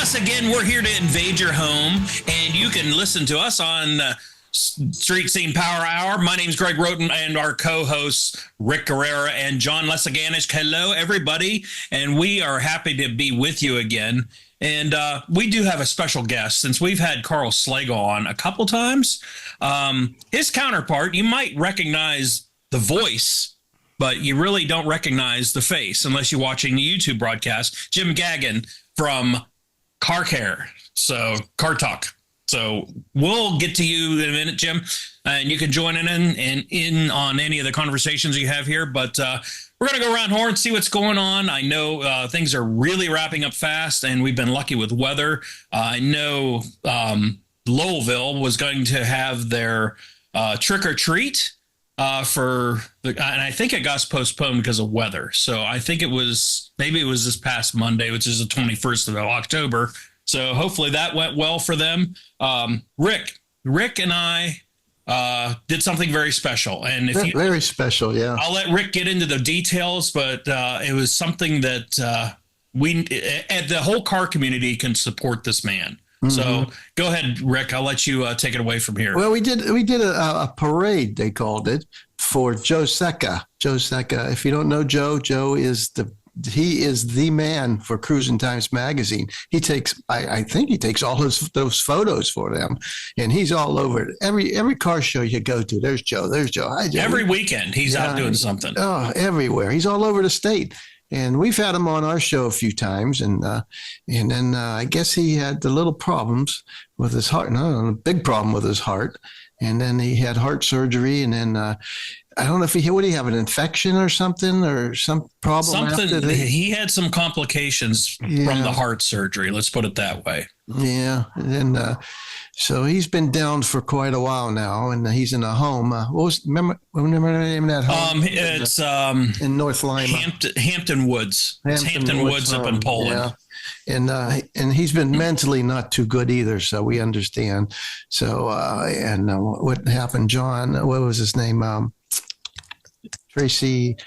us again. We're here to invade your home, and you can listen to us on Street Scene Power Hour. My name's Greg Roten, and our co-hosts Rick Guerrera and John Lesaganish. Hello, everybody, and we are happy to be with you again. And we do have a special guest, since we've had Carl Slagle on a couple times. His counterpart, you might recognize the voice, but you really don't recognize the face unless you're watching the YouTube broadcast. Jim Gahagan from Car Care, so Car Talk. So we'll get to you in a minute, Jim, and you can join in on any of the conversations you have here. But we're going to go around horn, see what's going on. I know things are really wrapping up fast, and we've been lucky with weather. I know Lowellville was going to have their trick or treat and I think it got postponed because of weather. So I think maybe it was this past Monday, which is the 21st of October. So hopefully that went well for them. Rick and I did something very special, and very special. Yeah, I'll let Rick get into the details, but it was something that the whole car community can support this man. Mm-hmm. So go ahead, Rick. I'll let you take it away from here. Well, we did a parade, they called it, for Joe Secca. Joe Secca. If you don't know Joe is the man for Cruising Times magazine. He takes, I think he takes all those photos for them, and he's all over it. Every car show you go to, there's Joe. Hi, Joe. Every weekend he's out doing something. Oh, everywhere. He's all over the state. And we've had him on our show a few times, and then I guess he had the little problems with his heart. No, a big problem with his heart. And then he had heart surgery, and then I don't know if he have an infection or something, or some problem. He had some complications from the heart surgery. Let's put it that way. Yeah, and then so he's been down for quite a while now, and he's in a home. Remember the name of that home? It's in North Lima, Hampton Woods. It's Hampton Woods up in Poland. Yeah. And he's been mentally not too good either, so we understand. So what happened, John? What was his name? Tracy,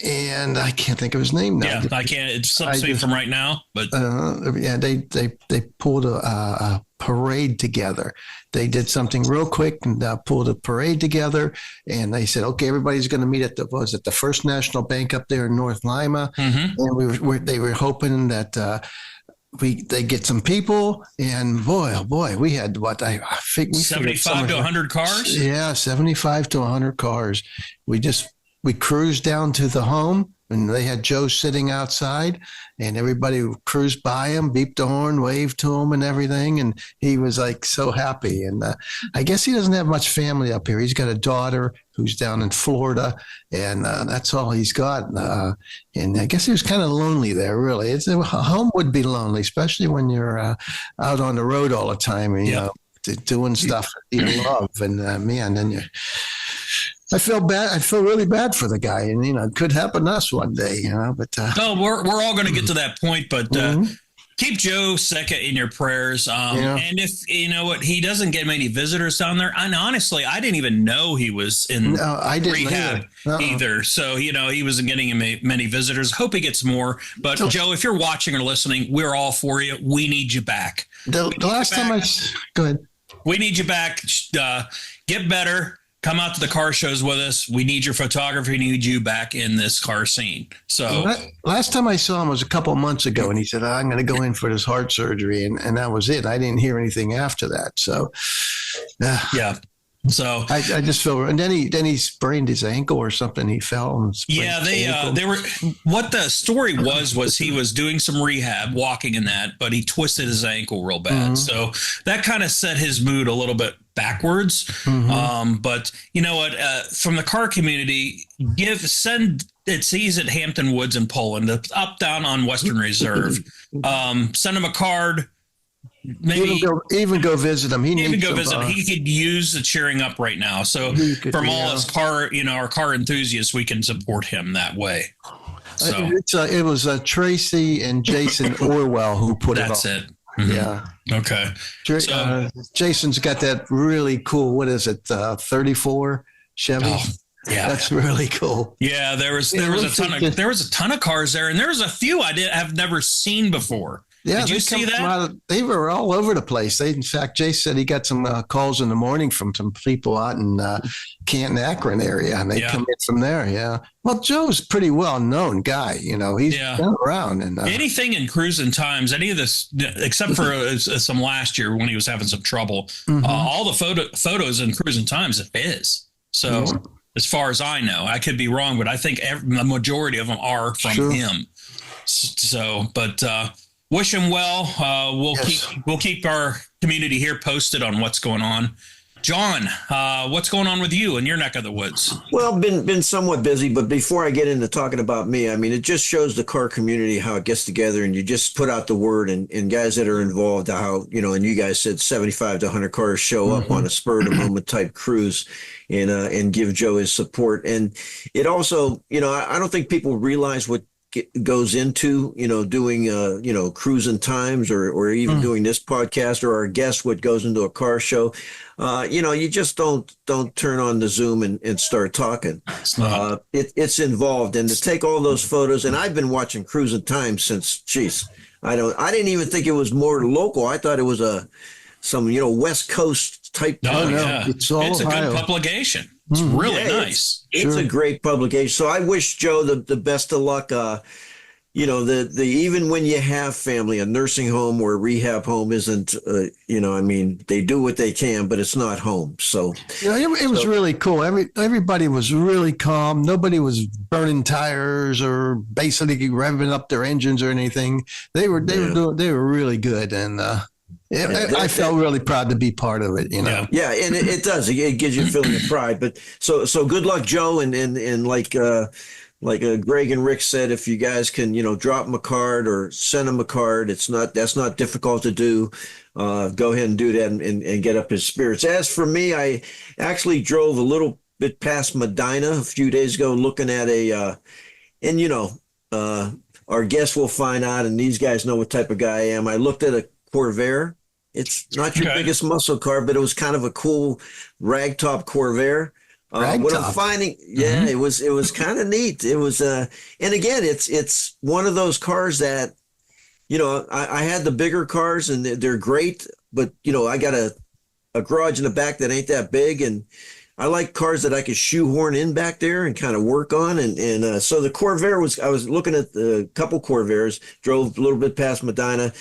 and I can't think of his name now. Yeah, I can't. It slips me from right now. But they pulled a parade together. They did something real quick and pulled a parade together. And they said, okay, everybody's going to meet at the First National Bank up there in North Lima. Mm-hmm. And they were hoping that they get some people. And boy, oh boy, we had what I think 75 to 100 cars. Yeah, 75 to 100 cars. We cruised down to the home, and they had Joe sitting outside, and everybody cruised by him, beeped the horn, waved to him and everything. And he was like so happy. And I guess he doesn't have much family up here. He's got a daughter who's down in Florida, and that's all he's got. And I guess he was kind of lonely there, really. A home would be lonely, especially when you're out on the road all the time, and, you know, doing stuff you love. And then I feel bad. I feel really bad for the guy, and it could happen to us one day, But no, we're all going to get to that point. But keep Joe Secca in your prayers. And if he doesn't get many visitors down there. And honestly, I didn't even know he was in rehab either. So he wasn't getting many visitors. Hope he gets more. But Joe, if you're watching or listening, we're all for you. We need you back. The last time go ahead. We need you back. Get better. Come out to the car shows with us. We need your photography. We need you back in this car scene. So last time I saw him was a couple of months ago, and he said, I'm going to go in for this heart surgery. And that was it. I didn't hear anything after that. So, yeah. So I just feel, and then he sprained his ankle or something. He fell and sprained they were. What the story was he was doing some rehab, walking in that, but he twisted his ankle real bad. Mm-hmm. So that kind of set his mood a little bit backwards. Mm-hmm. But you know what? From the car community, he's at Hampton Woods in Poland, up down on Western Reserve. Send him a card. Maybe even go visit him. He could use the cheering up right now. So from all his our car enthusiasts, we can support him that way. So it was Tracy and Jason Orwell who put it on. That's it. Mm-hmm. Yeah. Okay. Jason's got that really cool. What is it? 34 Chevy. Oh, yeah, that's really cool. Yeah, there was a ton of cars there, and there was a few I've never seen before. Yeah, Did you see that? They were all over the place. In fact, Jay said he got some calls in the morning from some people out in Canton, Akron area, and they come in from there. Yeah. Well, Joe's a pretty well known guy. He's been around. And anything in cruising times, any of this, except for some last year when he was having some trouble, all the photos in cruising times of his. So as far as I know, I could be wrong, but I think the majority of them are from him. So, but wish him well. We'll keep our community here posted on what's going on. John, what's going on with you in your neck of the woods? Well, been somewhat busy, but before I get into talking about me, I mean, it just shows the car community how it gets together, and you just put out the word, and guys that are involved, how, and you guys said 75 to 100 cars show up on a spur of the moment type cruise and give Joe his support. And it also, I don't think people realize what goes into, doing, cruising times or even doing this podcast, or our guests, what goes into a car show. You just don't turn on the Zoom and start talking. It's involved. And to take all those photos, and I've been watching Cruising Times since, I didn't even think it was more local. I thought it was some West Coast type. Oh, yeah. It's a good publication. It's really nice. It's a great publication. So I wish Joe the best of luck. Even when you have family, a nursing home or a rehab home isn't, they do what they can, but it's not home. So it was really cool. Everybody was really calm. Nobody was burning tires or basically revving up their engines or anything. They were really good. And, I felt really proud to be part of it, Yeah, and it does. It gives you a feeling of pride. But so good luck, Joe, and like Greg and Rick said, if you guys can, drop them a card or send them a card, that's not difficult to do. Go ahead and do that and get up his spirits. As for me, I actually drove a little bit past Medina a few days ago, looking at our guests will find out, and these guys know what type of guy I am. I looked at a Corvair. It's not your biggest muscle car, but it was kind of a cool ragtop Corvair. What I'm finding, it was kind of neat. It was, and again, it's one of those cars that, I had the bigger cars and they're great, but I got a garage in the back that ain't that big, and I like cars that I could shoehorn in back there and kind of work on, and so the Corvair I was looking at a couple Corvairs, drove a little bit past Medina.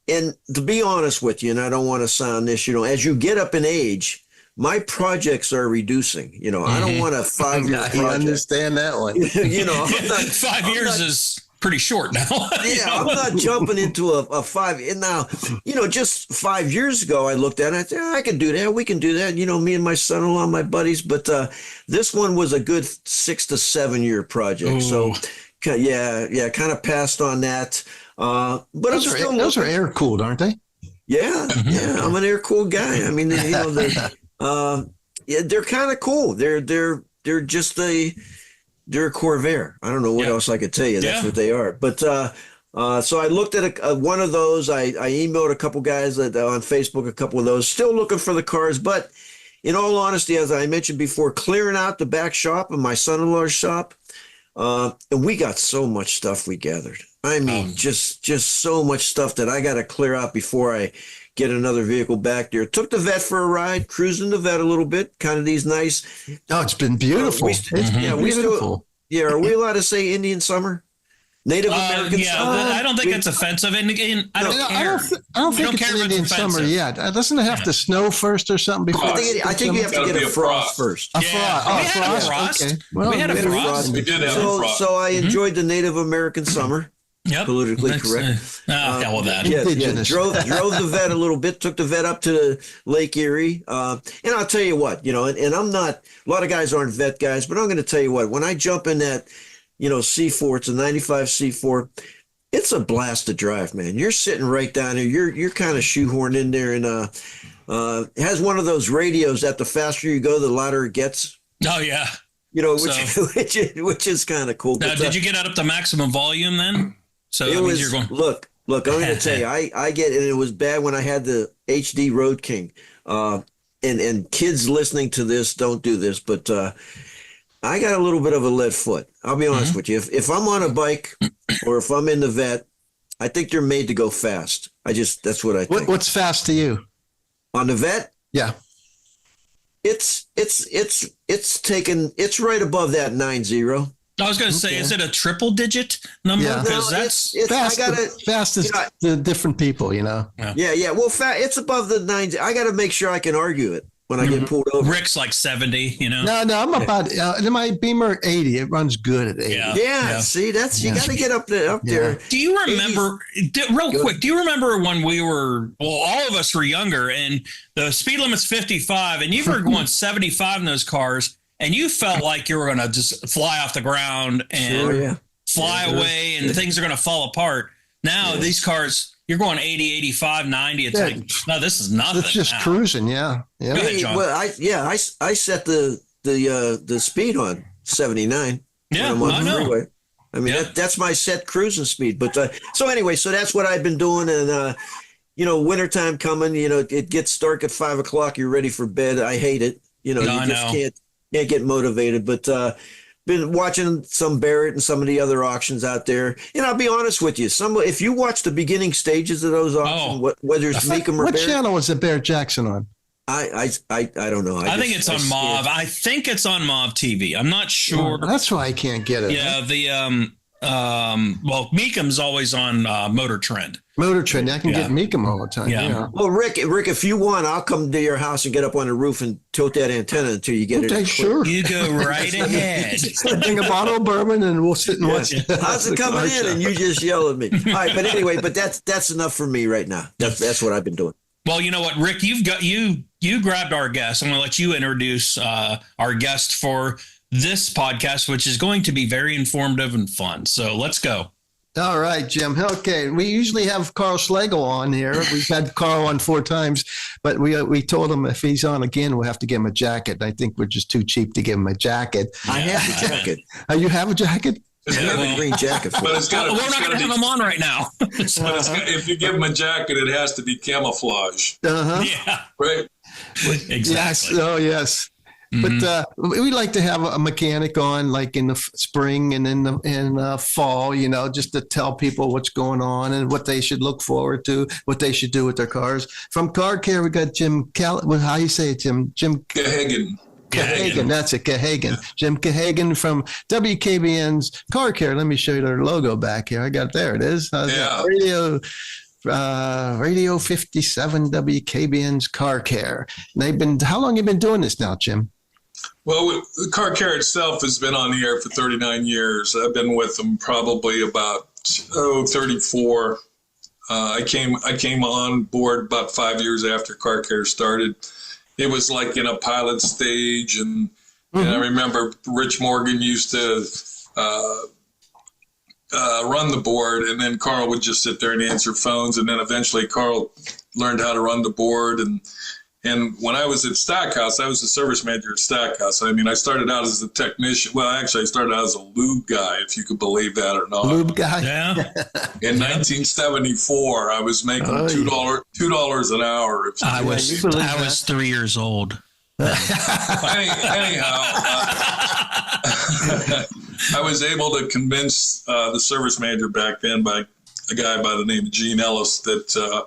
And to be honest with you, and I don't want to sound this, as you get up in age, my projects are reducing. I don't want a 5-year project. I understand that one. 5 years is pretty short now. I'm not jumping into a 5. And now, just 5 years ago, I looked at it and I said, I can do that. We can do that. Me and my son-in-law, my buddies. But this one was a good 6 to 7 year project. Ooh. So, kind of passed on that. But those are air cooled, aren't they? Yeah, I'm an air cooled guy. I mean, they're kind of cool. They're just they're a Corvair. I don't know what else I could tell you. That's what they are. But so I looked at one of those. I emailed a couple guys on Facebook, a couple of those. Still looking for the cars, but in all honesty, as I mentioned before, clearing out the back shop of my son-in-law's shop, and we got so much stuff we gathered. I mean, just so much stuff that I got to clear out before I get another vehicle back there. Took the vet for a ride, cruising the vet a little bit, kind of these nice. Oh, it's been beautiful. Beautiful. Are we allowed to say Indian summer? Native American summer? I don't think it's offensive. And I don't care. I don't think it's Indian summer yet. Doesn't it have to snow first or something before? I think you have to get a frost first. A frost. Okay. Well, we had a frost. We did have a frost. So I enjoyed the Native American summer. Yep. Politically correct. Hell with that. Drove the vet a little bit, took the vet up to Lake Erie. And I'll tell you what, and I'm not, a lot of guys aren't vet guys, but I'm going to tell you what, when I jump in that, C4, it's a 95 C4, it's a blast to drive, man. You're sitting right down there. You're kind of shoehorned in there, and it has one of those radios that the faster you go, the louder it gets. Oh, yeah. Which is kind of cool. Now, did you get up to maximum volume then? So it was, look, I'm going to tell you, I get it. And it was bad when I had the HD Road King. And kids listening to this, don't do this, but I got a little bit of a lead foot. I'll be honest with you. If I'm on a bike or if I'm in the vet, I think they're made to go fast. That's what I think. What's fast to you? On the vet? Yeah. It's right above that 9.0. I was going to say, is it a triple digit number? Yeah. Because it's fast. Fastest to different people, you know. Yeah. Well, it's above the 9. I got to make sure I can argue it when I get pulled over. Rick's like 70, you know. No, I'm about my Beamer 80. It runs good at 80. Yeah. See, you got to get up there. Do you remember, quick, do you remember when all of us were younger and the speed limit's 55 and you were going 75 in those cars and you felt like you were going to just fly off the ground and fly away and things are going to fall apart. Now these cars, you're going 80, 85, 90. It's like, no, this is nothing. It's just cruising. Yeah. Go ahead, John. Well, I set the speed on 79. Yeah, when I'm on I the know. freeway. I mean, that's my set cruising speed. But so anyway, so that's what I've been doing. And, wintertime coming, it gets dark at 5 o'clock. You're ready for bed. I hate it. You just can't get motivated. But been watching some Barrett and some of the other auctions out there. And I'll be honest with you, if you watch the beginning stages of those auctions, whether it's Meekum or what Barrett, channel was it Barrett Jackson on? I don't know. I think it's on Mauve. I think it's on Mauve TV. I'm not sure. That's why I can't get it. Yeah, Meekum's always on Motor Trend. Motor Trend. I can get Meekum all the time. Yeah. Well, Rick, if you want, I'll come to your house and get up on the roof and tilt that antenna until you get it. Sure. You go right ahead. Bring a bottle of bourbon and we'll sit and watch. How's it coming in? And you just yell at me. All right, but anyway, that's enough for me right now. That's what I've been doing. Well, you know what, Rick, you grabbed our guest. I'm going to let you introduce our guest for this podcast, which is going to be very informative and fun. So let's go. All right, Jim. Okay, we usually have Carl Schlegel on here. We've had Carl on 4 times, but we told him if he's on again, we'll have to give him a jacket. I think we're just too cheap to give him a jacket. I have a jacket. You have a jacket? I have a green jacket. But we're not going to have him on right now. If you give him a jacket, it has to be camouflage. Yeah. Right? Exactly. Yes. Oh, yes. But we like to have a mechanic on, like in the spring and in the fall, just to tell people what's going on and what they should look forward to, what they should do with their cars. From Car Care, we got Jim how you say it, Jim? Jim Gahagan. Gahagan, that's it, Gahagan. Jim Gahagan from WKBN's Car Care. Let me show you their logo back here. There it is. Radio 57 WKBN's Car Care. And how long have you been doing this now, Jim? Well, the Car Care itself has been on the air for 39 years. I've been with them probably about 34. I came on board about 5 years after Car Care started. It was like in a pilot stage, and I remember Rich Morgan used to run the board, and then Carl would just sit there and answer phones, and then eventually Carl learned how to run the board. And when I was at Stackhouse, I was the service manager at Stackhouse. I mean, I started out as a technician. Well, actually, I started out as a lube guy, if you could believe that or not. Lube guy? Yeah. In 1974, I was making $2 an hour. I was 3 years old. Anyhow, I was able to convince the service manager back then, by a guy by the name of Gene Ellis, that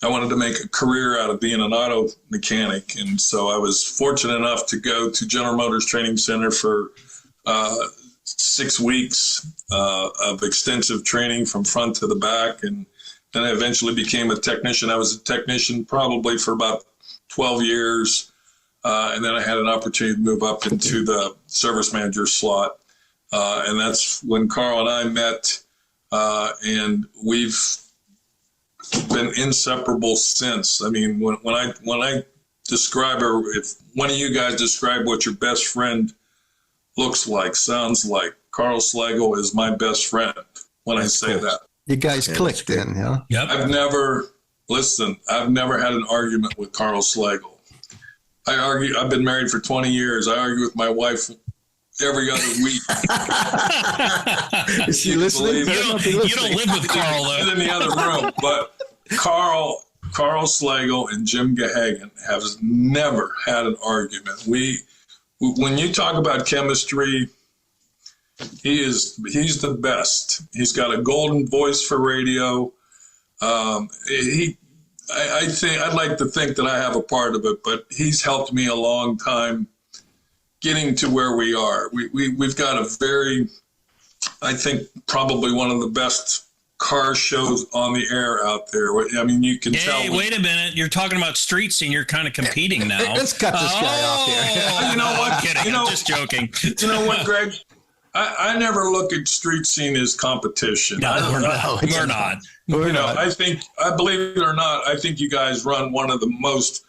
I wanted to make a career out of being an auto mechanic. And so I was fortunate enough to go to General Motors Training Center for 6 weeks of extensive training from front to the back. And then I eventually became a technician. I was a technician probably for about 12 years. And then I had an opportunity to move up into the service manager slot. And that's when Carl and I met. And we've been inseparable since. I mean, when I describe, or if one of you guys describe what your best friend looks like, sounds like, Carl Schlegel is my best friend when I say that. You guys clicked then, huh? Yep. I've never had an argument with Carl Schlegel. I've been married for 20 years. I argue with my wife every other week. Is she listening? You don't live with Carl, though. She's in the other room. But Carl Schlegel and Jim Gahagan have never had an argument. When you talk about chemistry, He's the best. He's got a golden voice for radio. I think I'd like to think that I have a part of it, but he's helped me a long time getting to where we are. We've got a very, I think, probably one of the best car shows on the air out there. I mean, you can tell. Hey, wait a minute. You're talking about street scene. You're kind of competing now. Let's cut this guy off here. You know what? I'm kidding. I'm just joking. You know what, Greg? I never look at street scene as competition. No, we're not. I believe it or not, I think you guys run one of the most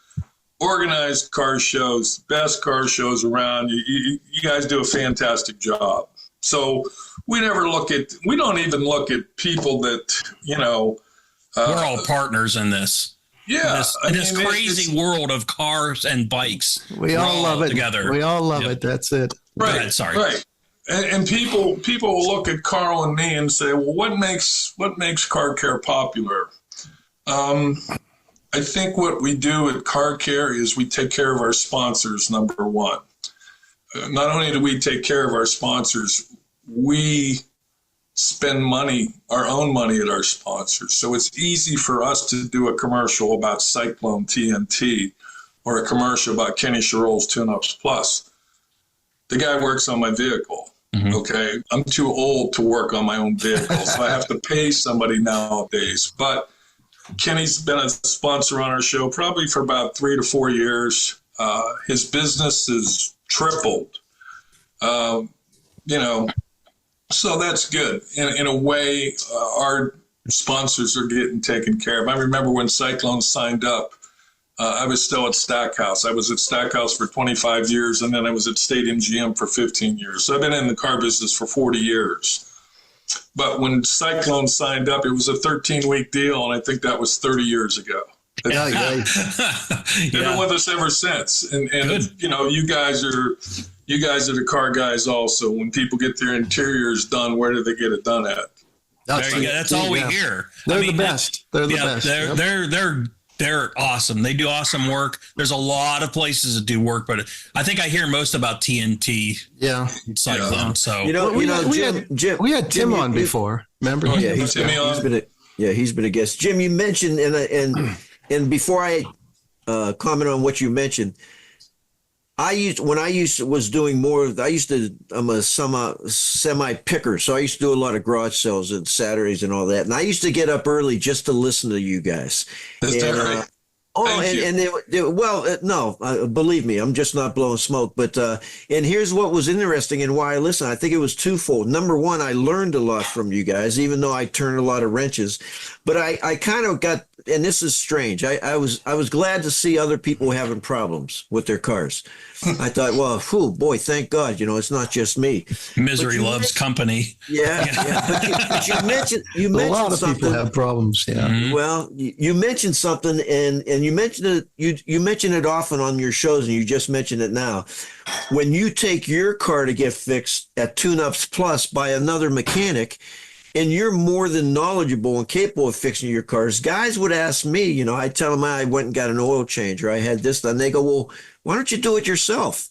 organized car shows, best car shows around. You guys do a fantastic job. So we don't even look at people that, we're all partners in this. Yeah. In this crazy world of cars and bikes. We all love it together. We all love it. That's it. Right. Sorry. Right. And people will look at Carl and me and say, well, what makes car care popular? I think what we do at Car Care is we take care of our sponsors, number one. Not only do we take care of our sponsors, we spend our own money at our sponsors. So it's easy for us to do a commercial about Cyclone TNT or a commercial about Kenny Sherrill's Tune-Ups Plus. The guy works on my vehicle. Mm-hmm. Okay. I'm too old to work on my own vehicle, so I have to pay somebody nowadays. But Kenny's been a sponsor on our show probably for about 3 to 4 years. His business has tripled. So that's good. In a way, our sponsors are getting taken care of. I remember when Cyclone signed up, I was still at Stackhouse. I was at Stackhouse for 25 years, and then I was at Stadium GM for 15 years. So I've been in the car business for 40 years. But when Cyclone signed up, it was a 13-week deal, and I think that was 30 years ago. Yeah. They've been with us ever since. And you guys are the car guys also. When people get their interiors done, where do they get it done at? That's all we hear. They're the best. They're the best. They're awesome. They do awesome work. There's a lot of places that do work, but I think I hear most about TNT. Yeah. Cyclone. So Jim, we had Tim on before. Remember? Oh, yeah, he's been a guest. Jim, you mentioned and before I comment on what you mentioned, I'm a semi picker, so I used to do a lot of garage sales and Saturdays and all that. And I used to get up early just to listen to you guys. Is that right? Believe me, I'm just not blowing smoke. But and here's what was interesting and why I listened. I think it was twofold. Number one, I learned a lot from you guys, even though I turned a lot of wrenches. But I kind of got, and this is strange. I was glad to see other people having problems with their cars. I thought, well, boy, thank God, it's not just me. Misery loves company. Yeah. But you mentioned a lot of something. people have problems. Yeah. Mm-hmm. Well, you mentioned something, and you mentioned it. You mention it often on your shows, and you just mentioned it now. When you take your car to get fixed at Tune-Ups Plus by another mechanic, and you're more than knowledgeable and capable of fixing your cars, guys would ask me, I tell them I went and got an oil change or I had this done. They go, well, why don't you do it yourself?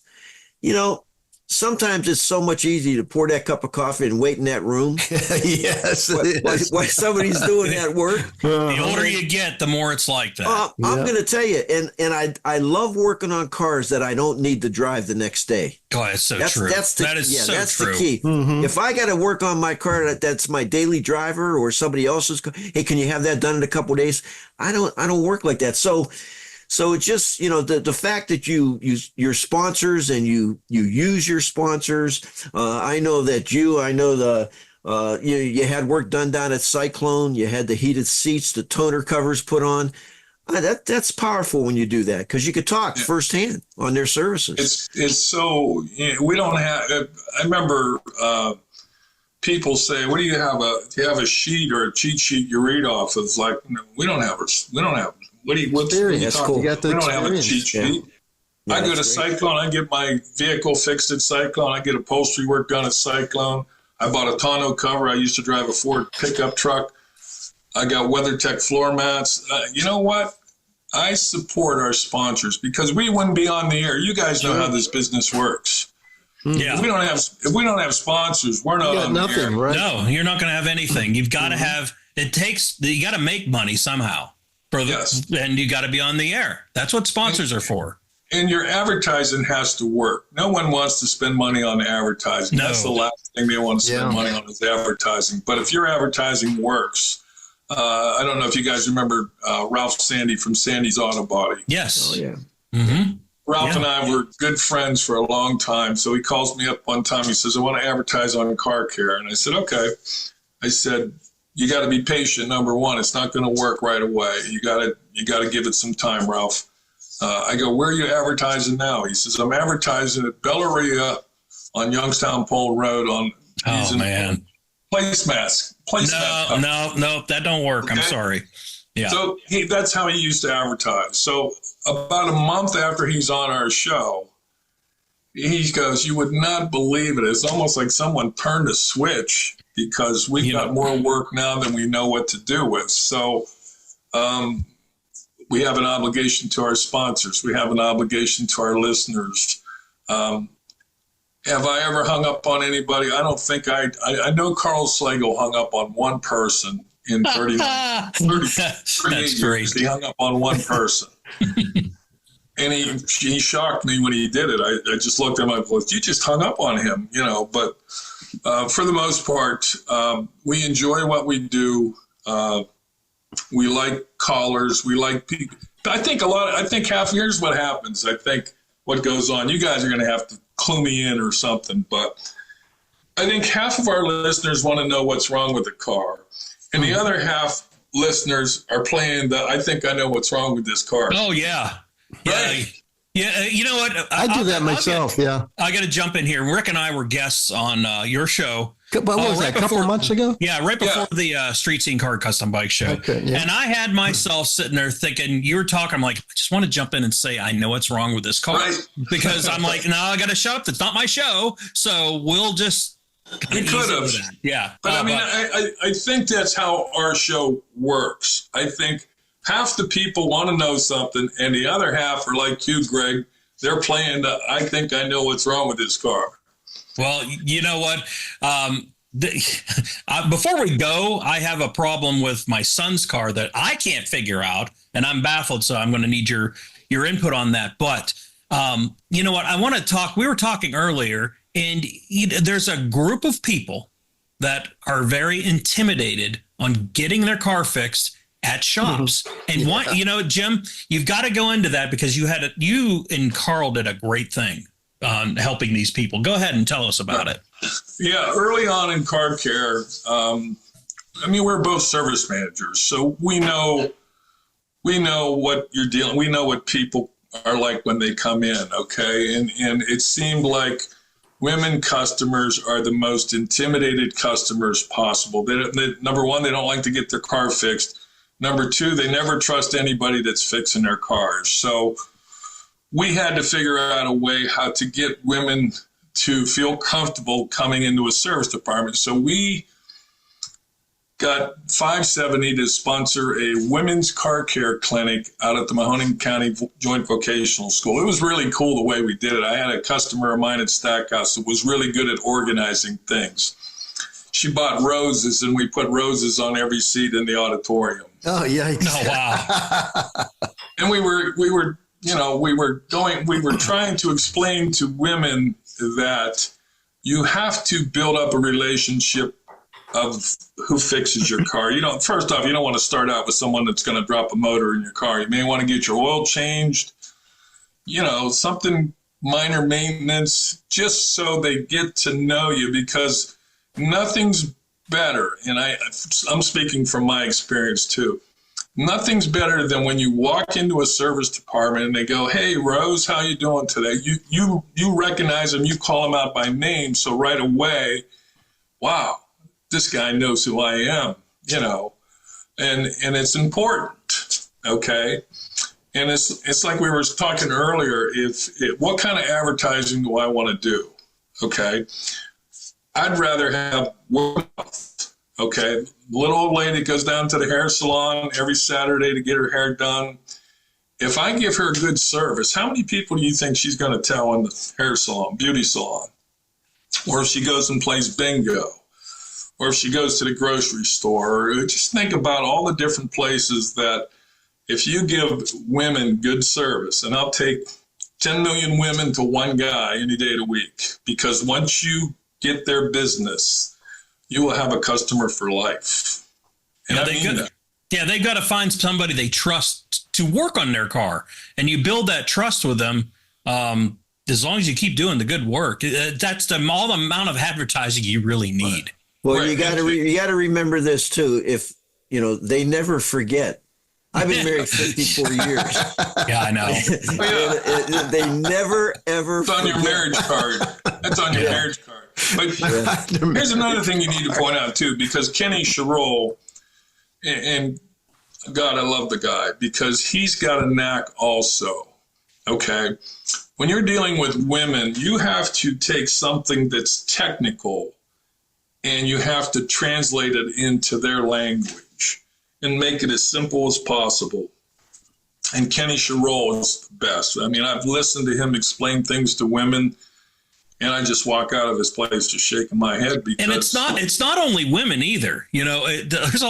Sometimes it's so much easier to pour that cup of coffee and wait in that room. Yes. While somebody's doing that work. The older you get, the more it's like that. I'm going to tell you, and I love working on cars that I don't need to drive the next day. God, that's so true. That's the key. Mm-hmm. If I got to work on my car that's my daily driver or somebody else's car, hey, can you have that done in a couple of days? I don't work like that. So it's just, the fact that you use your sponsors and you use your sponsors. I know that you had work done down at Cyclone. You had the heated seats, the toner covers put on. That's powerful when you do that because you could talk firsthand on their services. It's so, we don't have, I remember people say, what do you have? Do you have a sheet or a cheat sheet you read off? It's like, we don't have. What are you talking about? We don't have a cheat sheet. I go to Cyclone. I get my vehicle fixed at Cyclone. I get upholstery work done at Cyclone. I bought a tonneau cover. I used to drive a Ford pickup truck. I got WeatherTech floor mats. You know what? I support our sponsors because we wouldn't be on the air. You guys know how this business works. Yeah. If we don't have sponsors, we're not on nothing, right? No, you're not going to have anything. You've got to have, you got to make money somehow and you got to be on the air. That's what sponsors are for. And your advertising has to work. No one wants to spend money on advertising. No. That's the last thing they want to spend money on is advertising. But if your advertising works, I don't know if you guys remember Ralph Sandy from Sandy's Auto Body. Yes. Oh, yeah. Mm-hmm. Ralph and I were good friends for a long time. So he calls me up one time. He says, I want to advertise on car care. And I said, okay. I said, you got to be patient. Number one, it's not going to work right away. You got to give it some time, Ralph. I go, where are you advertising now? He says, I'm advertising at Bellaria on Youngstown Pole Road man. Placemat. No, that don't work. Okay? I'm sorry. Yeah. So that's how he used to advertise. So about a month after he's on our show, he goes, you would not believe it. It's almost like someone turned a switch because we've got more work now than we know what to do with. So we have an obligation to our sponsors. We have an obligation to our listeners. Have I ever hung up on anybody? I don't think I know Carl Slagle hung up on one person in 38 years. He hung up on one person. And he shocked me when he did it. I just looked at him and I thought, you just hung up on him, But for the most part, we enjoy what we do. We like callers. We like people. I think here's what happens. I think what goes on, you guys are going to have to clue me in or something, but I think half of our listeners want to know what's wrong with the car. And the other half listeners are playing I think I know what's wrong with this car. Oh, yeah. Right? Yeah. You know what? I do that myself. I got to jump in here. Rick and I were guests on your show. What was that, a couple of months ago? Yeah, right before the Street Scene Car Custom Bike Show. Okay, yeah. And I had myself sitting there thinking, you were talking, I'm like, I just want to jump in and say, I know what's wrong with this car. Right. Because I'm like, no, I got to shut up. It's not my show. So we'll just. We could have. Yeah. But I think that's how our show works. I think half the people want to know something, and the other half are like you, Greg. They're playing I think I know what's wrong with this car. Well, you know what? Before we go, I have a problem with my son's car that I can't figure out, and I'm baffled. So I'm going to need your input on that. But you know what? I want to talk. We were talking earlier, and there's a group of people that are very intimidated on getting their car fixed at shops. And Jim, you've got to go into that because you and Carl did a great thing on helping these people. Go ahead and tell us about it. Yeah, early on in car care, we're both service managers, so we know what you're dealing. We know what people are like when they come in. Okay, and it seemed like women customers are the most intimidated customers possible. Number one, they don't like to get their car fixed. Number two, they never trust anybody that's fixing their cars. So we had to figure out a way how to get women to feel comfortable coming into a service department. So we got 570 to sponsor a women's car care clinic out at the Mahoning County Joint Vocational School. It was really cool the way we did it. I had a customer of mine at Stackhouse that was really good at organizing things. She bought roses, and we put roses on every seat in the auditorium. Oh, yikes. Oh, wow. And we were trying to explain to women that you have to build up a relationship of who fixes your car. First off, you don't want to start out with someone that's going to drop a motor in your car. You may want to get your oil changed, something minor maintenance, just so they get to know you, because nothing's better. And I'm speaking from my experience too. Nothing's better than when you walk into a service department and they go, "Hey, Rose, how you doing today?" You recognize them, you call them out by name, so right away, wow, this guy knows who I am, and it's important, okay? And it's like we were talking earlier. What kind of advertising do I want to do? Okay, I'd rather have word of mouth. Okay, little old lady goes down to the hair salon every Saturday to get her hair done. If I give her good service, how many people do you think she's going to tell in the hair salon, beauty salon? or if she goes and plays bingo, or if she goes to the grocery store, or just think about all the different places that if you give women good service, and I'll take 10 million women to one guy any day of the week, because once you get their business, you will have a customer for life. And they got to find somebody they trust to work on their car, and you build that trust with them. As long as you keep doing the good work, that's all the amount of advertising you really need. Well, right. You got to remember this too. If they never forget. I've been married 54 years. Yeah, I know. They never, ever It's on your marriage card. That's on your marriage card. But here's another thing you need to point out, too, because Kenny Sherrill, and God, I love the guy, because he's got a knack also, okay? When you're dealing with women, you have to take something that's technical and you have to translate it into their language and make it as simple as possible. And Kenny Sherrill is the best. I mean, I've listened to him explain things to women, and I just walk out of his place just shaking my head. Because, and it's not only women either. There's a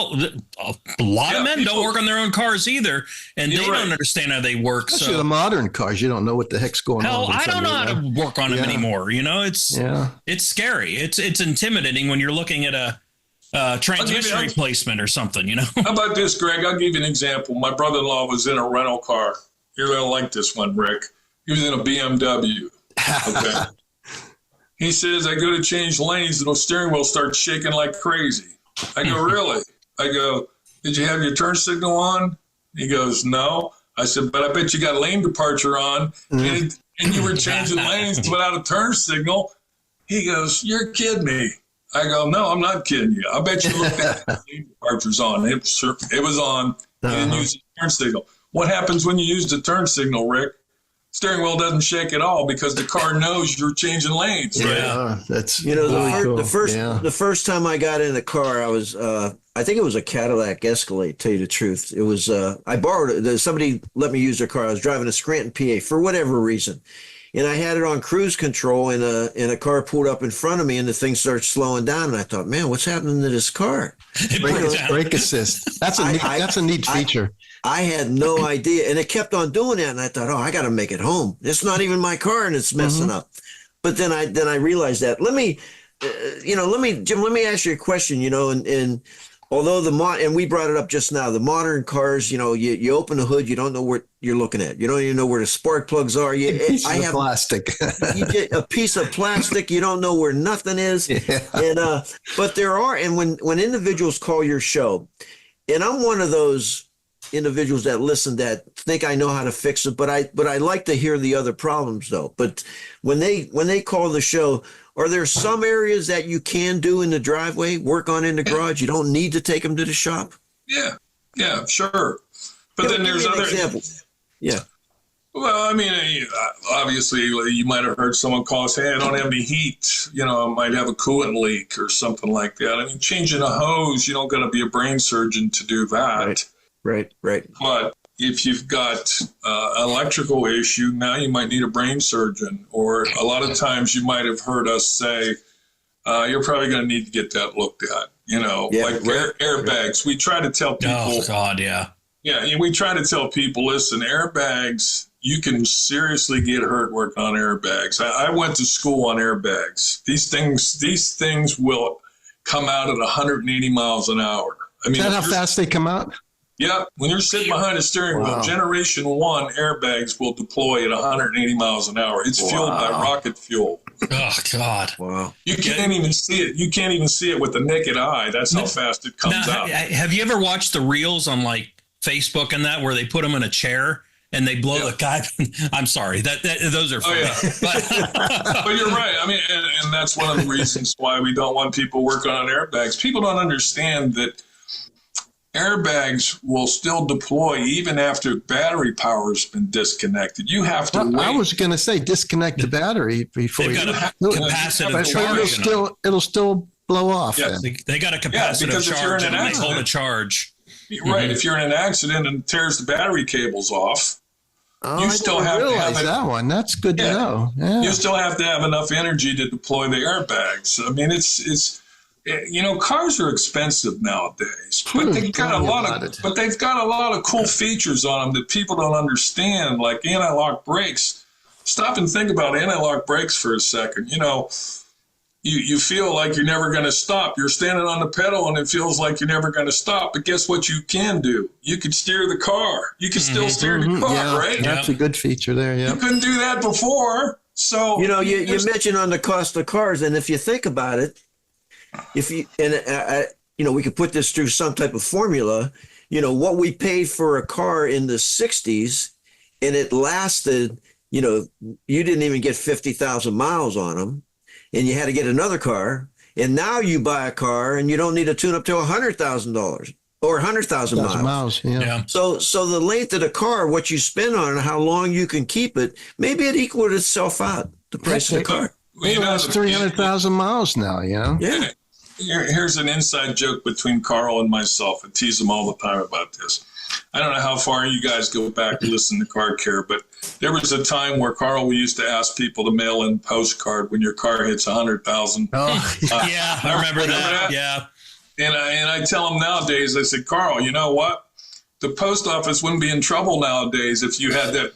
lot of men don't work on their own cars either, and they don't understand how they work. Especially the modern cars, you don't know what the heck's going on. I don't know how to work on them anymore. It's scary. It's intimidating when you're looking at a transmission replacement or something, How about this, Greg? I'll give you an example. My brother-in-law was in a rental car. You're going to like this one, Rick. He was in a BMW. Okay. He says, I go to change lanes and the steering wheel starts shaking like crazy. I go, really? I go, did you have your turn signal on? He goes, no. I said, but I bet you got lane departure on and you were changing lanes without a turn signal. He goes, you're kidding me. I go, no, I'm not kidding you. I bet you looked at the lane departure's on. It was on. You didn't use the turn signal. What happens when you use the turn signal, Rick? Steering wheel doesn't shake at all because the car knows you're changing lanes. Right? Yeah, that's the first time I got in the car, I was I think it was a Cadillac Escalade. Tell you the truth, it was I borrowed it. Somebody let me use their car. I was driving to Scranton, PA, for whatever reason, and I had it on cruise control, and a car pulled up in front of me, and the thing started slowing down, and I thought, man, what's happening to this car? Brake assist. That's a neat feature. I had no idea, and it kept on doing that, and I thought, I got to make it home. It's not even my car, and it's messing up. But then I realized that. Jim, let me ask you a question. And although and we brought it up just now, the modern cars, you open the hood, you don't know what you're looking at. You don't even know where the spark plugs are. Plastic. You get a piece of plastic, you don't know where nothing is. Yeah. And but there are, and when individuals call your show, and I'm one of those individuals that listen that think I know how to fix it, but I like to hear the other problems though. But when they call the show, are there some areas that you can do in the driveway, work on in the garage? You don't need to take them to the shop? Yeah, sure. But then there's other examples. Yeah. Well, I mean, obviously, you might have heard someone call us, hey, I don't have any heat. I might have a coolant leak or something like that. I mean, changing a hose, you don't got to be a brain surgeon to do that. Right. But if you've got electrical issue, now you might need a brain surgeon. Or a lot of times you might have heard us say, you're probably going to need to get that looked at. Airbags. We try to tell people. Oh, God, yeah. Yeah, we try to tell people, listen, airbags, you can seriously get hurt working on airbags. I went to school on airbags. These things will come out at 180 miles an hour. I mean, is that how fast they come out? Yeah, when you're sitting behind a steering wheel, Generation 1 airbags will deploy at 180 miles an hour. It's fueled by rocket fuel. Oh, God. Wow. You can't even see it. You can't even see it with the naked eye. That's how fast it comes out. Have you ever watched the reels on like Facebook and that where they put them in a chair and they blow the guy? I'm sorry. Those are funny. But you're right. I mean, and that's one of the reasons why we don't want people working on airbags. People don't understand that airbags will still deploy even after battery power has been disconnected. You have to wait. I was going to say disconnect the battery before you. They've got a capacitive charge. It'll still blow off. Yeah, they got a capacitive charge and they hold a charge. Right. If you're in an accident and it tears the battery cables off, Oh, you I still didn't have to realize have that one. That's good to know. Yeah. You still have to have enough energy to deploy the airbags. I mean, it's cars are expensive nowadays, but they've got a lot of cool features on them that people don't understand, like anti-lock brakes. Stop and think about anti-lock brakes for a second. You feel like you're never going to stop. You're standing on the pedal and it feels like you're never going to stop. But guess what you can do? You can steer the car. You can still steer the car, right? That's a good feature there, yeah. You couldn't do that before. So, you mentioned on the cost of cars, and if you think about it, we could put this through some type of formula, what we paid for a car in the 60s, and it lasted, you didn't even get 50,000 miles on them. And you had to get another car, and now you buy a car and you don't need a tune-up to $100,000 or 100,000 miles. Yeah. So the length of the car, what you spend on it, how long you can keep it, maybe it equaled itself out, the price of the car. It has 300,000 miles now, Yeah. Here's an inside joke between Carl and myself. I tease him all the time about this. I don't know how far you guys go back to listen to Car Care, but there was a time where Carl, we used to ask people to mail in postcard when your car hits 100,000. Oh, yeah, I remember that. Yeah. And I tell them nowadays, I said, Carl, you know what? The post office wouldn't be in trouble nowadays if you had that.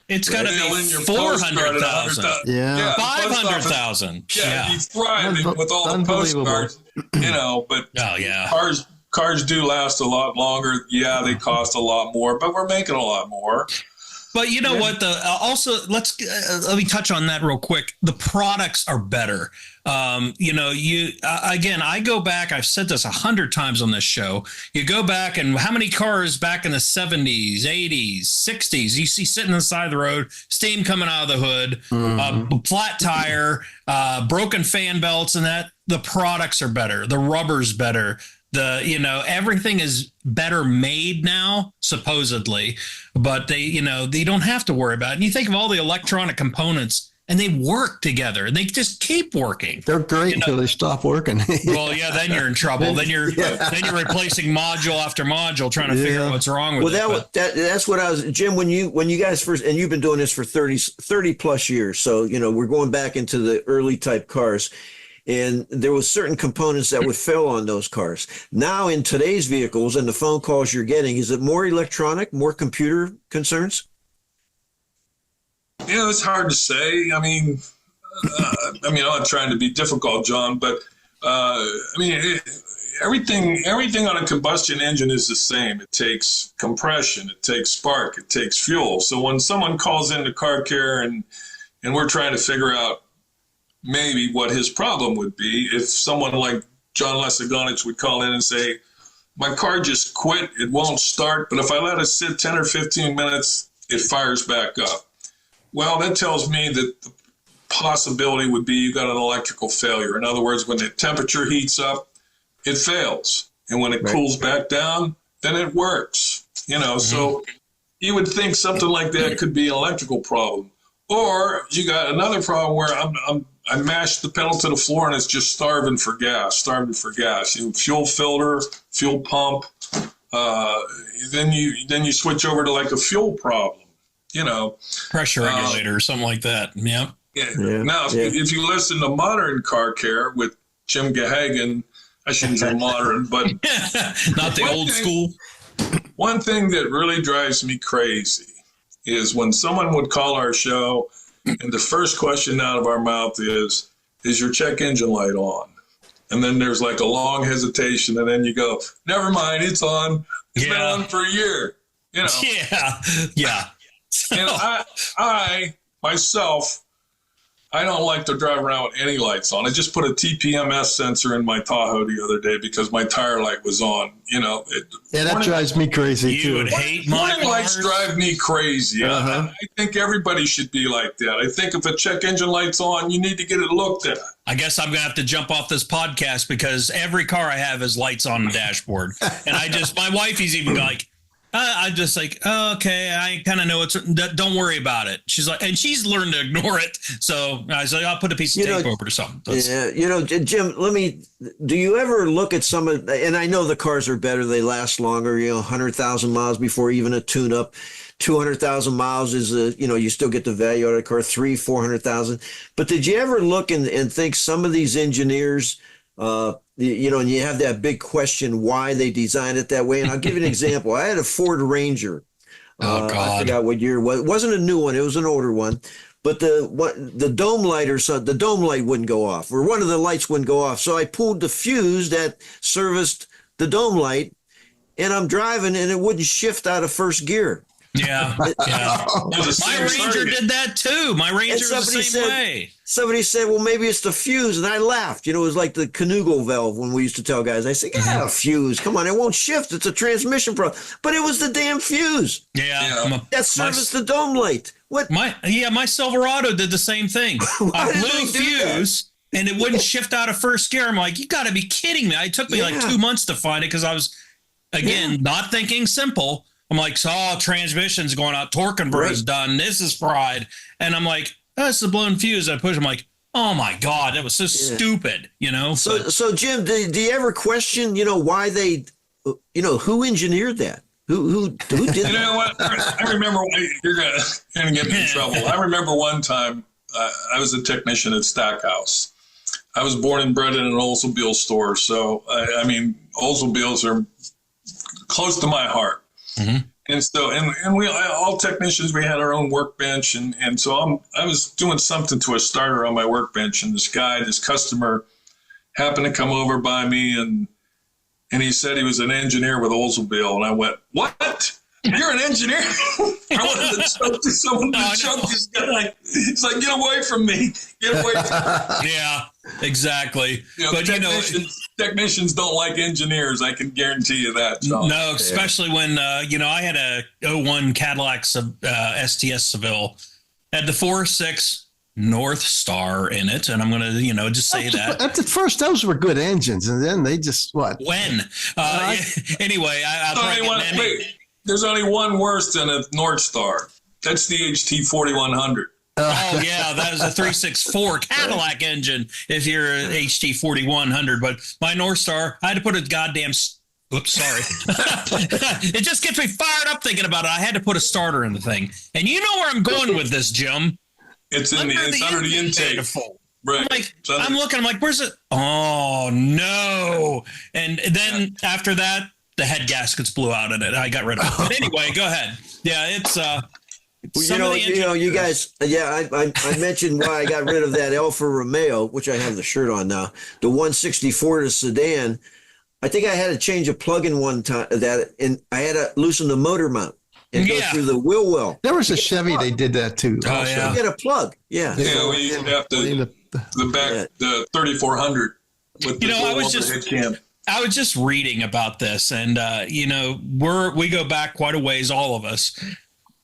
It's got to be 400,000. Yeah. 500,000. Yeah, you'd thriving with all the postcards, but cars do last a lot longer. Yeah, they cost a lot more, but we're making a lot more. But you know what? Let me touch on that real quick. The products are better. I go back. I've said this 100 times on this show. You go back, and how many cars back in the 70s, 80s, 60s you see sitting on the side of the road, steam coming out of the hood, flat tire, broken fan belts, and that. The products are better. The rubber's better. Everything is better made now, supposedly, but they don't have to worry about it. And you think of all the electronic components, and they work together. They just keep working. They're great until they stop working. Well, yeah, then you're in trouble. Then you're replacing module after module, trying to figure out what's wrong with it. That's what I was, Jim. When you guys first, and you've been doing this for 30 plus years, so we're going back into the early type cars. And there was certain components that would fail on those cars. Now in today's vehicles and the phone calls you're getting, is it more electronic, more computer concerns? It's hard to say. I'm not trying to be difficult, John, but everything on a combustion engine is the same. It takes compression, it takes spark, it takes fuel. So when someone calls into Car Care and we're trying to figure out maybe what his problem would be, if someone like John Lesaganich would call in and say, my car just quit, it won't start, but if I let it sit 10 or 15 minutes, it fires back up. Well, that tells me that the possibility would be you got an electrical failure. In other words, when the temperature heats up, it fails. And when it cools back down, then it works. So you would think something like that could be an electrical problem. Or you got another problem where I mashed the pedal to the floor and it's just starving for gas. Fuel filter, fuel pump. Then you switch over to like a fuel problem. Pressure regulator or something like that. Yeah. Now, if you listen to modern Car Care with Jim Gahagan, I shouldn't say modern, but not the old school. One thing that really drives me crazy is when someone would call our show and the first question out of our mouth is your check engine light on? And then there's like a long hesitation, and then you go, never mind, it's on. It's been on for a year. Yeah. And I myself, I don't like to drive around with any lights on. I just put a TPMS sensor in my Tahoe the other day because my tire light was on. That drives me crazy too. You would hate morning lights drive me crazy. I think everybody should be like that. I think if a check engine light's on, you need to get it looked at. I guess I'm going to have to jump off this podcast because every car I have has lights on the dashboard. And my wife is even like, I'm just like, oh, okay, I kind of know don't worry about it. She's like, and she's learned to ignore it. So I was like, I'll put a piece of tape over it or something. Yeah, Jim, do you ever look at some of, and I know the cars are better, they last longer, 100,000 miles before even a tune up. 200,000 miles is, you still get the value out of the car, 400,000. But did you ever look and think some of these engineers, and you have that big question why they designed it that way? And I'll give you an example. I had a Ford Ranger. Oh, God. I forgot what year it was. It wasn't a new one. It was an older one. But the dome light the dome light wouldn't go off, or one of the lights wouldn't go off. So I pulled the fuse that serviced the dome light, and I'm driving, and it wouldn't shift out of first gear. Yeah. My Ranger did that too. My Ranger was the same way. Somebody said, well, maybe it's the fuse. And I laughed. It was like the Canugo valve when we used to tell guys. I said, a fuse. Come on, it won't shift. It's a transmission problem. But it was the damn fuse. Yeah. That serviced the dome light. What? My Silverado did the same thing. I blew a fuse and it wouldn't shift out of first gear. I'm like, you got to be kidding me. It took me like 2 months to find it because I was, again, not thinking simple. I'm like, transmission's going out, torque converter's done, this is fried. And I'm like, it's the blown fuse. I push, I'm like, oh my God, that was so stupid, So Jim, do you ever question, why they, who engineered that? Who did that? You know what? I remember, you're going to get me in trouble. I remember one time I was a technician at Stackhouse. I was born and bred in an Oldsmobile store. So, Oldsmobiles are close to my heart. Mm-hmm. And so, and we all technicians, we had our own workbench, and so I was doing something to a starter on my workbench, and this customer, happened to come over by me, and he said he was an engineer with Oldsmobile, and I went, "What? You're an engineer?" I wanted to choke someone to choke this guy. He's like, "Get away from me! Get away from me!" Yeah, exactly. But technicians don't like engineers. I can guarantee you that, John. No, especially when, I had a 01 Cadillac STS Seville, had the 4.6 North Star in it. And I'm going to, just say that. At the first, those were good engines. And then they just, When? Anyway, there's only one worse than a North Star. That's the HT 4100. Oh, yeah, that was a 3.64 Cadillac engine if you're an HT 4100. But my North Star, I had to put a goddamn... Oops, sorry. It just gets me fired up thinking about it. I had to put a starter in the thing. And you know where I'm going with this, Jim. It's under the intake. Right. I'm looking, I'm like, where's it? Oh, no. And then after that, the head gaskets blew out in it. I got rid of it. But anyway, go ahead. Yeah, it's... you guys, I mentioned why I got rid of that Alfa Romeo, which I have the shirt on now, the 164 to sedan. I think I had to change a plug-in one time and I had to loosen the motor mount and go through the wheel well. There was a Chevy, they did that too. Oh, yeah. You get a plug. Yeah. Yeah, we have the back, the 3400 with the head cam. I was just reading about this and, we go back quite a ways, all of us.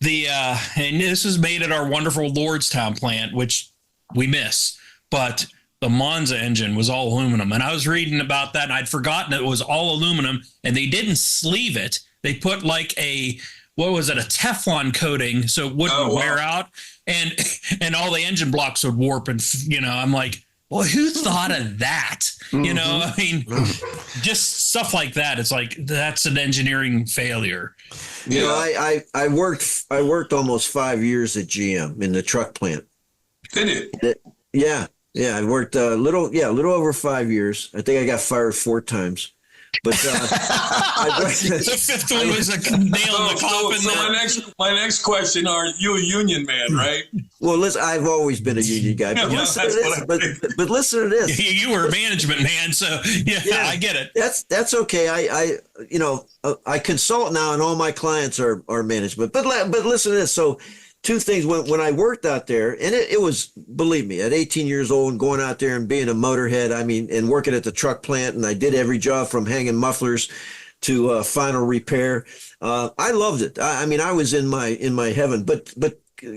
And this is made at our wonderful Lordstown plant, which we miss, but the Monza engine was all aluminum. And I was reading about that and I'd forgotten it was all aluminum and they didn't sleeve it. They put like a Teflon coating so it wouldn't wear out and all the engine blocks would warp. And, I'm like, well, who thought of that? Mm-hmm. Just stuff like that. It's like, that's an engineering failure. I worked almost 5 years at GM in the truck plant. Did you? Yeah. I worked a little over 5 years. I think I got fired 4 times. But the fifth one was a nail in the coffin. So my next question: are you a union man, right? Well, listen, I've always been a union guy. But listen to this. But listen to this. You were a management man, so yeah, I get it. That's okay. I consult now, and all my clients are management. But listen to this. So, 2 things. When I worked out there, and it was, believe me, at 18 years old and going out there and being a motorhead, and working at the truck plant, and I did every job from hanging mufflers to final repair. I loved it. I was in my heaven. But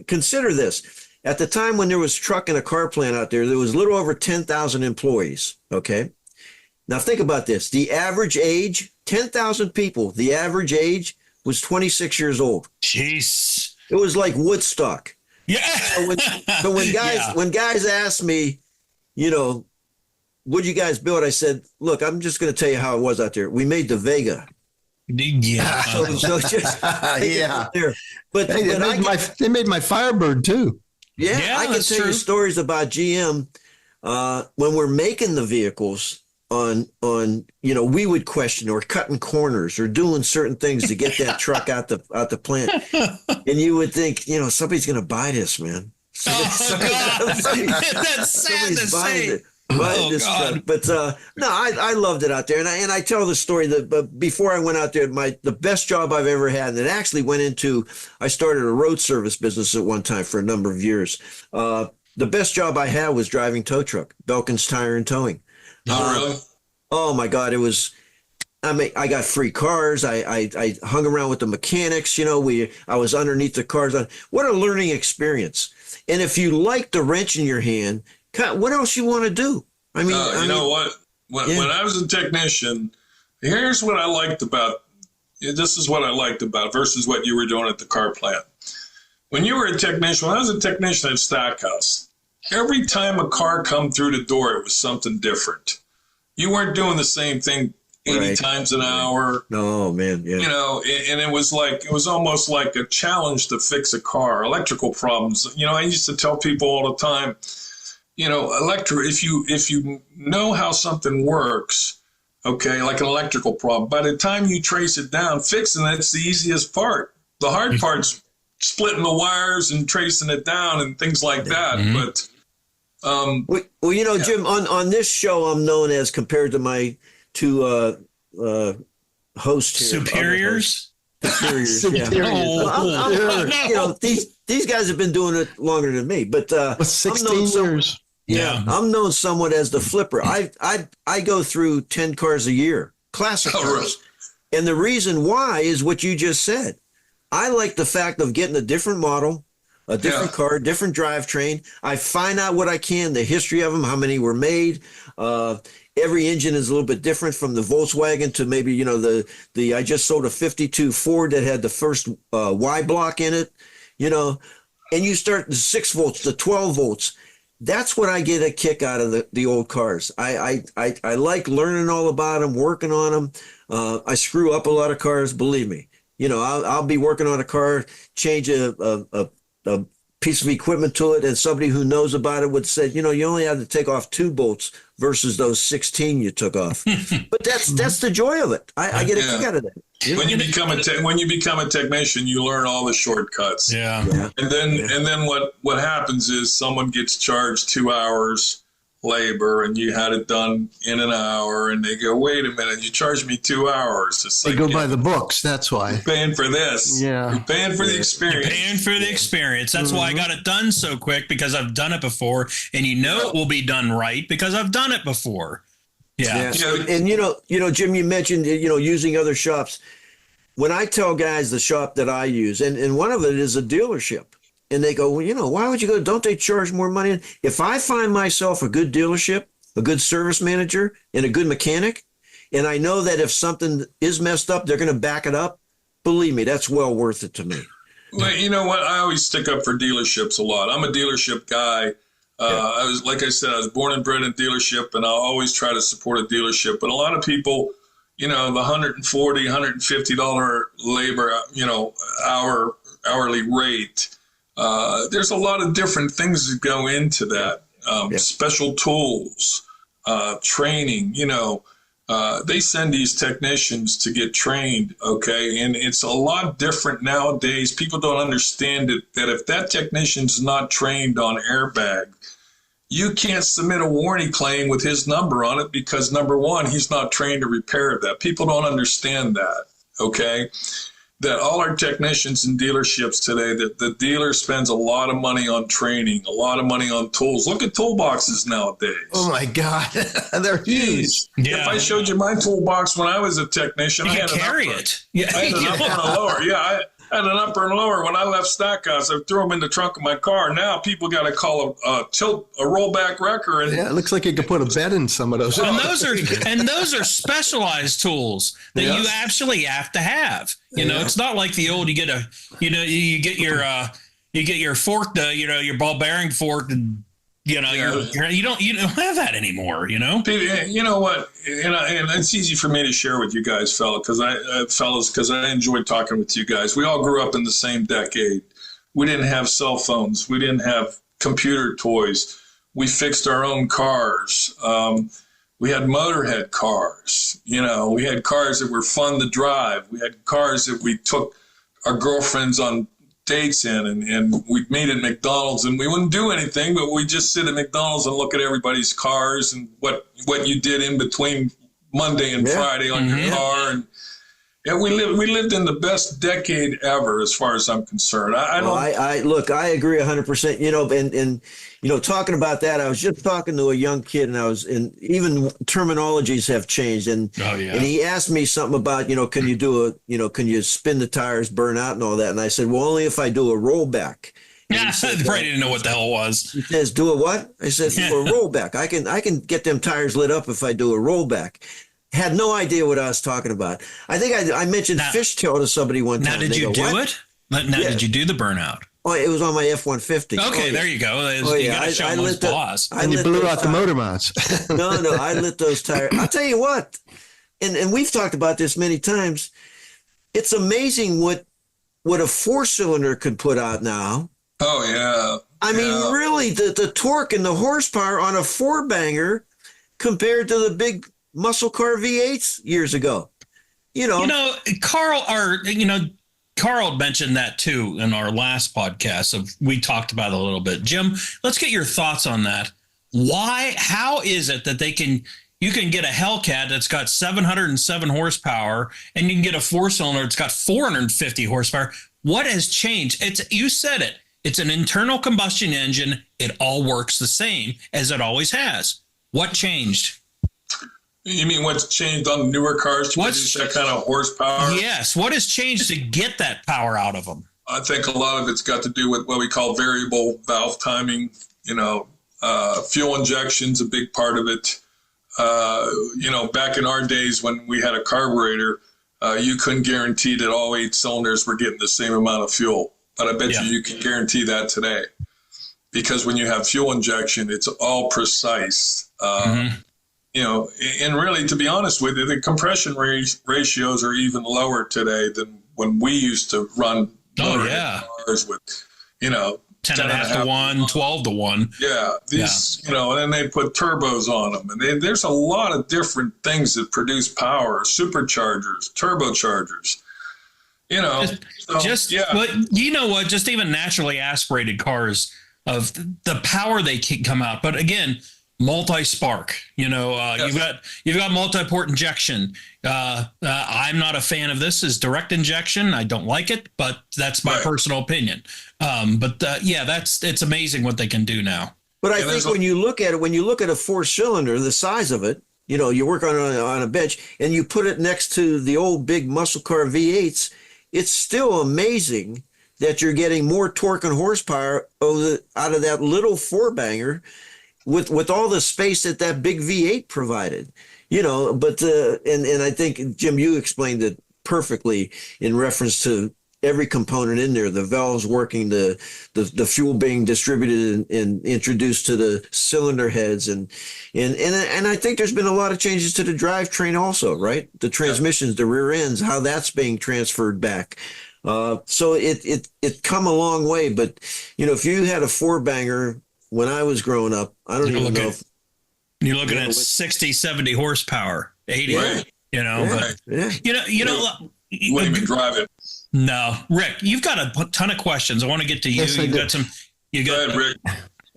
consider this. At the time when there was truck and a car plant out there was a little over 10,000 employees. Okay. Now think about this. The average age, 10,000 people, the average age was 26 years old. Jeez. It was like Woodstock. Yeah. So when guys asked me, you know, what'd you guys build? I said, look, I'm just going to tell you how it was out there. We made the Vega. Yeah. So just Yeah. there. But, Hey, they made my Firebird too. Yeah, I can tell you stories about GM when we're making the vehicles on we would question or cutting corners or doing certain things to get that truck out the plant, and you would think somebody's going to buy this, man. Oh God, that's sad to say. Truck. But no, I loved it out there, and I tell the story that but before I went out there, the best job I've ever had, and it actually went into I started a road service business at one time for a number of years. The best job I had was driving tow truck, Belkin's Tire and Towing. Oh, really? Oh my God, it was. I mean, I got free cars. I hung around with the mechanics. I was underneath the cars. What a learning experience! And if you like the wrench in your hand, what else you want to do? I mean, you know what? When I was a technician, here's what I liked about. This is what I liked about versus what you were doing at the car plant. When you were a technician, when I was a technician at Stackhouse, every time a car come through the door, it was something different. You weren't doing the same thing 80 times an hour. No, man. Yeah. And it was almost like a challenge to fix a car, electrical problems. I used to tell people all the time, if you know how something works, okay, like an electrical problem, by the time you trace it down, fixing it's the easiest part. The hard part's splitting the wires and tracing it down and things like that. Mm-hmm. But Jim, on this show, I'm known as, compared to my two hosts here, superiors. Yeah. These guys have been doing it longer than me, but 16 years. Yeah, I'm known somewhat as the flipper. I go through 10 cars a year, classic cars. And the reason why is what you just said. I like the fact of getting a different model, a different car, different drivetrain. I find out what I can, the history of them, how many were made. Every engine is a little bit different, from the Volkswagen to maybe, I just sold a 52 Ford that had the first Y block in it, and you start the 6 volts, the 12 volts. That's what I get a kick out of the old cars. I like learning all about them, working on them. I screw up a lot of cars, believe me. I'll be working on a car, change a piece of equipment to it, and somebody who knows about it would say, you only have to take off 2 bolts versus those 16 you took off. But that's the joy of it. I get a kick out of that. When you become a technician, you learn all the shortcuts. Yeah. And then what happens is someone gets charged 2 hours labor and you had it done in an hour, and they go, wait a minute, you charged me 2 hours. It's they go by the books. That's why. You're paying for this. Yeah. You're paying for the experience. You're paying for the experience. That's why I got it done so quick, because I've done it before, and it will be done right because I've done it before. Yeah. And Jim, you mentioned using other shops. When I tell guys the shop that I use, and one of it is a dealership, and they go, well, why would you go? Don't they charge more money? If I find myself a good dealership, a good service manager, and a good mechanic, and I know that if something is messed up, they're going to back it up, believe me, that's well worth it to me. Well, you know what? I always stick up for dealerships a lot. I'm a dealership guy. I was born and bred in dealership, and I'll always try to support a dealership. But a lot of people, the $140, $150 labor, hourly rate. There's a lot of different things that go into that. Special tools, training, they send these technicians to get trained. Okay. And it's a lot different nowadays. People don't understand it, that if that technician's not trained on airbag, you can't submit a warranty claim with his number on it, because number one, he's not trained to repair that. People don't understand that. Okay. That all our technicians in dealerships today, that the dealer spends a lot of money on training, a lot of money on tools. Look at toolboxes nowadays. Oh my God, they're huge. Yeah. If I showed you my toolbox when I was a technician, I had carry it. I had it up on a lower. Yeah, had an upper and lower. When I left Stackhouse, I threw them in the trunk of my car. Now people got to call a rollback wrecker. And yeah, it looks like you could put a bed in some of those. And those are specialized tools that you actually have to have. You know, it's not like the old. You get your fork, your ball bearing fork, and you don't have that anymore. You know. You know what? And it's easy for me to share with you guys, because I enjoyed talking with you guys. We all grew up in the same decade. We didn't have cell phones. We didn't have computer toys. We fixed our own cars. We had motorhead cars. We had cars that were fun to drive. We had cars that we took our girlfriends on dates in, and we'd meet at McDonald's, and we wouldn't do anything, but we'd just sit at McDonald's and look at everybody's cars and what you did in between Monday and Friday on your car. And we lived in the best decade ever, as far as I'm concerned. I agree 100%. And talking about that, I was just talking to a young kid, and even terminologies have changed. And and he asked me something about, can you spin the tires, burn out, and all that? And I said, well, only if I do a rollback. Yeah, I probably didn't know what the hell it was. He says, do a what? I said, do a rollback. I can get them tires lit up if I do a rollback. Had no idea what I was talking about. I think I mentioned fishtail to somebody one time. Now, did you do it? Did you do the burnout? Oh, it was on my F-150. Okay, there you go. You got to show them those boss. And you blew out the motor mounts. No, I lit those tires. I'll tell you what, and we've talked about this many times. It's amazing what a four-cylinder could put out now. Oh, yeah. I mean, really, the torque and the horsepower on a four-banger compared to the big muscle car V8s years ago. Carl mentioned that too in our last podcast. We talked about it a little bit. Jim, let's get your thoughts on that. How is it that you can get a Hellcat that's got 707 horsepower and you can get a four-cylinder that's got 450 horsepower? What has changed? You said it. It's an internal combustion engine. It all works the same as it always has. What changed? You mean what's changed on newer cars to produce that kind of horsepower? Yes. What has changed to get that power out of them? I think a lot of it's got to do with what we call variable valve timing. Fuel injection's a big part of it. Back in our days when we had a carburetor, you couldn't guarantee that all 8 cylinders were getting the same amount of fuel. But I bet you can guarantee that today. Because when you have fuel injection, it's all precise. And really, to be honest with you, the compression ratios are even lower today than when we used to run cars with, 10.5 to 1, 12 to 1. Yeah. And then they put turbos on them. And there's a lot of different things that produce power, superchargers, turbochargers. But just even naturally aspirated cars of the power they can come out. But again, multi-spark, you've got multi-port injection. I'm not a fan of this as direct injection. I don't like it, but that's my personal opinion. It's amazing what they can do now. But I think when you look at a four-cylinder, the size of it, you work on a bench and you put it next to the old big muscle car V8s, it's still amazing that you're getting more torque and horsepower out of that little four-banger with all the space that big V8 provided, but and I think, Jim, you explained it perfectly in reference to every component in there, the valves working, the fuel being distributed and introduced to the cylinder heads. And I think there's been a lot of changes to the drivetrain also, right? The transmissions, the rear ends, how that's being transferred back. So it come a long way, but if you had a four-banger when I was growing up, I don't even know if you're looking at 60, 70 horsepower, 80, right. You wouldn't even drive it. No, Rick, you've got a ton of questions. I want to get to you. Yes, Go ahead, Rick.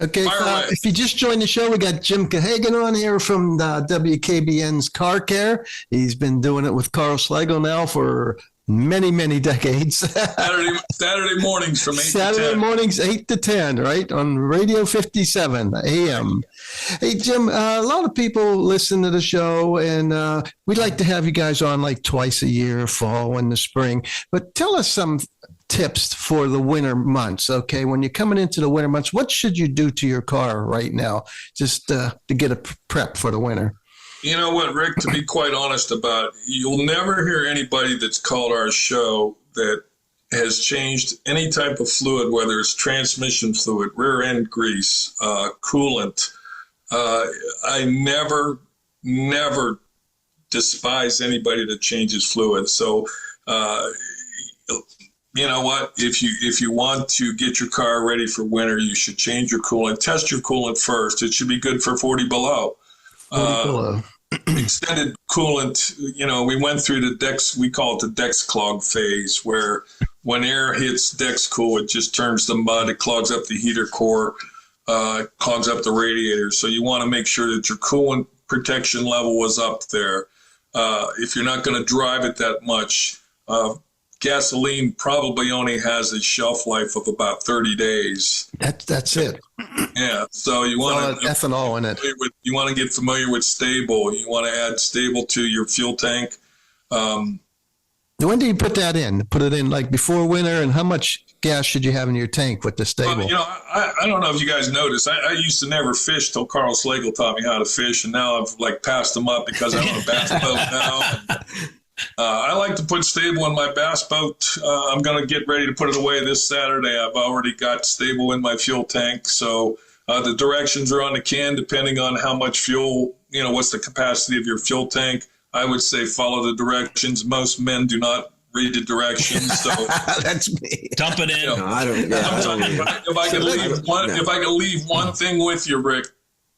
Okay, if you just joined the show, we got Jim Gahagan on here from WKBN's Car Care. He's been doing it with Carl Schlegel now for many, many decades. Saturday mornings from 8 to 10. Saturday mornings, 8 to 10, right? On Radio 57 AM. Hey, Jim, a lot of people listen to the show, and we'd like to have you guys on like twice a year, fall and the spring. But tell us some tips for the winter months. Okay, when you're coming into the winter months, what should you do to your car right now, just to get a prep for the winter? You know what, Rick, to be quite honest about, you'll never hear anybody that's called our show that has changed any type of fluid, whether it's transmission fluid, rear end grease, coolant. I never despise anybody that changes fluid. So, you know what? If you want to get your car ready for winter, you should change your coolant. Test your coolant first. It should be good for 40 below. Extended coolant, you know, we went through the Dex, we call it the Dex clog phase, where when air hits Dex cool, it just turns to mud, it clogs up the heater core, clogs up the radiator. So you want to make sure that your coolant protection level was up there. If you're not going to drive it that much, gasoline probably only has a shelf life of about 30 days. That's it. Yeah. So you want ethanol in it. You want to get familiar with stable. You want to add stable to your fuel tank. When do you put that in? Put it in like before winter, and how much gas should you have in your tank with the stable? You know, I don't know if you guys noticed. I used to never fish till Carl Slagle taught me how to fish, and now I've like passed them up because I own a bass boat now. I like to put stable in my bass boat. I'm going to get ready to put it away this Saturday. I've already got stable in my fuel tank. So the directions are on the can, depending on how much fuel, you know, what's the capacity of your fuel tank. I would say follow the directions. Most men do not read the directions. So that's me. Dump it in. You know, I don't. Yeah, if I can leave one thing with you, Rick,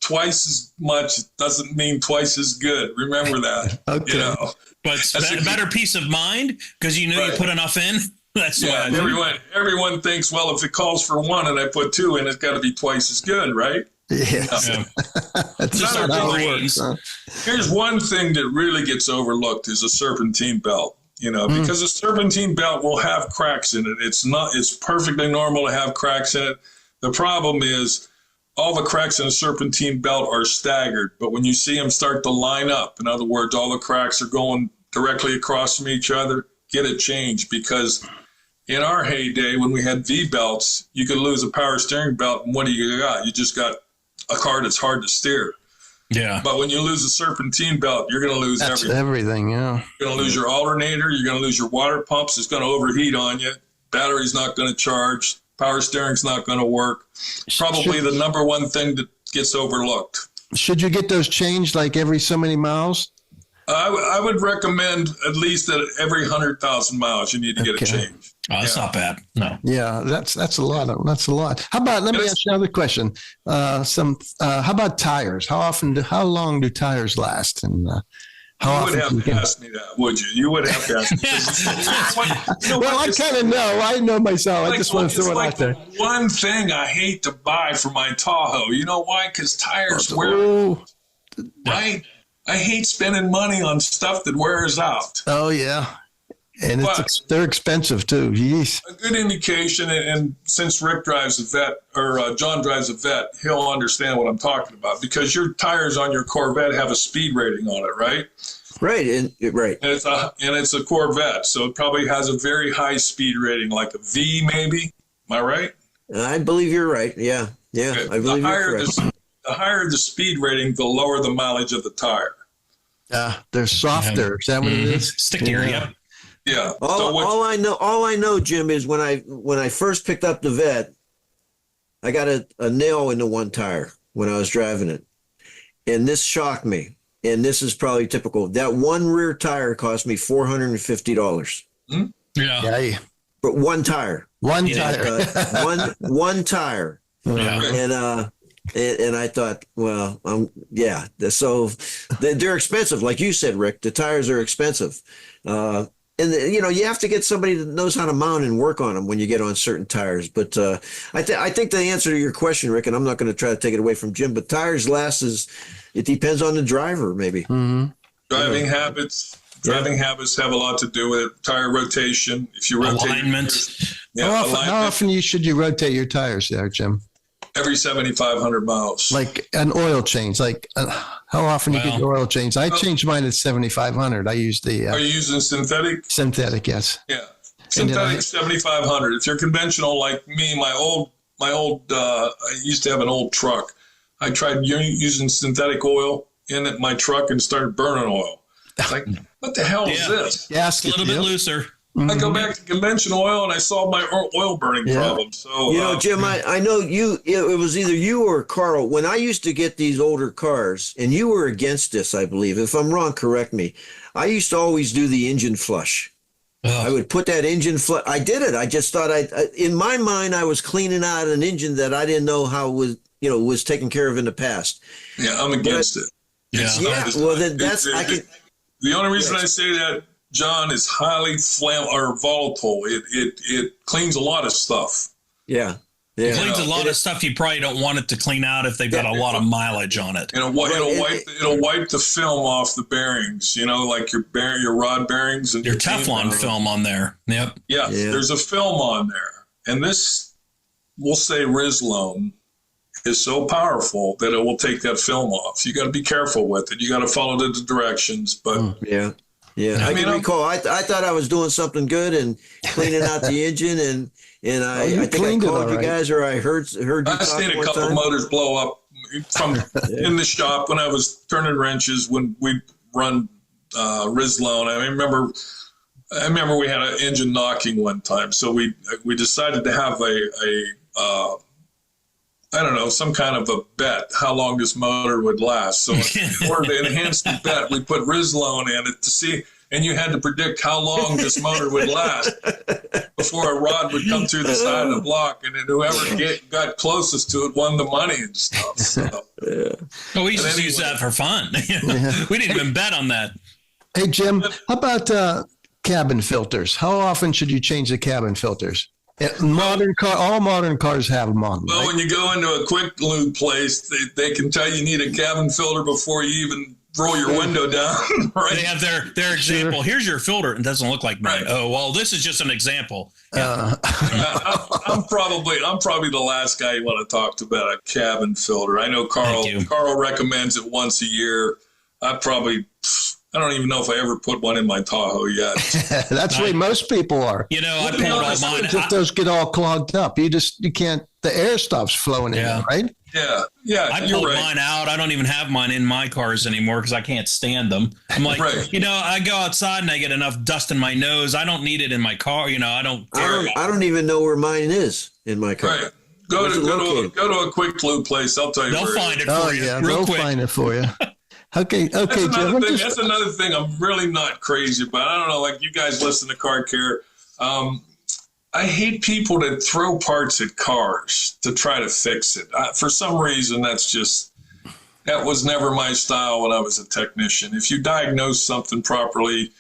twice as much doesn't mean twice as good. Remember that. Okay. You know. But it's better peace of mind because you know you put enough in. That's yeah. Everyone thinks, well, if it calls for one and I put two in, it's got to be twice as good, right? Yes. Yeah. That's just how it works. Huh? Here's one thing that really gets overlooked is a serpentine belt. You know, because a serpentine belt will have cracks in it. It's perfectly normal to have cracks in it. The problem is all the cracks in a serpentine belt are staggered, but when you see them start to line up, in other words, all the cracks are going directly across from each other, get it changed. Because in our heyday, when we had V-belts, you could lose a power steering belt, and what do you got? You just got a car that's hard to steer. Yeah. But when you lose a serpentine belt, you're going to lose everything. Yeah. You're going to lose your alternator. You're going to lose your water pumps. It's going to overheat on you. Battery's not going to charge. Power steering's not going to work. Probably the number one thing that gets overlooked. Should you get those changed like every so many miles? I would recommend at least at every 100,000 miles you need to get it changed. Oh, that's not bad. No. Yeah, that's a lot. That's a lot. How about, let me ask you another question. How about tires? How long do tires last? And how you would have to ask me that, would you? You would have to ask me. Well, I kind of know. I know myself. I just want to throw it out there. One thing I hate to buy for my Tahoe. You know why? Because tires wear. Right? I hate spending money on stuff that wears out. Oh, yeah. And they're expensive, too. Jeez. A good indication, and since Rick drives a vet, or John drives a vet, he'll understand what I'm talking about. Because your tires on your Corvette have a speed rating on it, right? Right, right. And it's a Corvette, so it probably has a very high speed rating, like a V maybe. Am I right? I believe you're right. Yeah. Okay. I believe you're correct. The higher the speed rating, the lower the mileage of the tire. They're softer. Is that what it is? Stickier, yeah. Yeah. All I know, Jim, is when I first picked up the vet, I got a nail into one tire when I was driving it, and this shocked me. And this is probably typical. That one rear tire cost me $450. Yeah. But one tire. One tire. One tire. Yeah. And I thought, well, yeah. So they're expensive, like you said, Rick. The tires are expensive, and you have to get somebody that knows how to mount and work on them when you get on certain tires. But I think the answer to your question, Rick, and I'm not going to try to take it away from Jim, but tires last it depends on the driver, maybe. Mm-hmm. Driving habits have a lot to do with it. Tire rotation. If you rotate alignment. How often should you rotate your tires there, Jim? Every 7,500 miles. Like an oil change. Like how often you get your oil change? I changed mine at 7,500. I used the. Are you using synthetic? Synthetic, yes. Yeah. Synthetic 7,500. If you're conventional like me, my old, I used to have an old truck. I tried using synthetic oil in my truck and started burning oil. It's like, what the hell is this? It's a little bit looser. I go back to conventional oil and I solve my oil burning problem. So, Jim, I know it was either you or Carl. When I used to get these older cars, and you were against this, I believe. If I'm wrong, correct me. I used to always do the engine flush. I would put that engine flush. I did it. I just thought in my mind, I was cleaning out an engine that I didn't know how was taken care of in the past. Yeah, I'm against it. Well, then the only reason I say that, John, is highly volatile. It cleans a lot of stuff. Yeah. It cleans a lot of stuff you probably don't want it to clean out if they've got a lot of mileage on it. It'll wipe the film off the bearings, like your rod bearings and your Teflon film on there. Yep. Yeah, there's a film on there. And this, we'll say Rizlone, is so powerful that it will take that film off. You got to be careful with it. You got to follow the directions. But yeah. I can recall. I thought I was doing something good and cleaning out the engine, and I think I called you guys, or I heard you. I've seen a couple motors blow up from in the shop when I was turning wrenches when we run Rizlone. I remember we had an engine knocking one time, so we decided to have some kind of a bet how long this motor would last. So in order to enhance the bet, we put Rizlone in it to see, and you had to predict how long this motor would last before a rod would come through the side of the block, and then whoever got closest to it won the money and stuff. So, well, we used to use that for fun. We didn't even bet on that. Hey, Jim, how about cabin filters? How often should you change the cabin filters? All modern cars have them on. Well, when you go into a quick lube place, they can tell you need a cabin filter before you even roll your window down. Right? They have their example. Sure. Here's your filter. It doesn't look like mine. Right. Oh, well, this is just an example. I'm probably the last guy you want to talk to about a cabin filter. I know Carl recommends it once a year. I don't even know if I ever put one in my Tahoe yet. That's the way most people are. I pulled all mine. Those get all clogged up. You can't, the air stops flowing in there, right? Yeah. I pulled mine out. I don't even have mine in my cars anymore because I can't stand them. I'm like, I go outside and I get enough dust in my nose. I don't need it in my car. I don't care. I don't even know where mine is in my car. Right. Go to a quick lube place. I'll tell you. They'll find it for you. They'll find it for you. Okay, Jim. That's another thing I'm really not crazy about. I don't know, like you guys listen to Car Care. I hate people that throw parts at cars to try to fix it. For some reason, that was never my style when I was a technician. If you diagnose something properly,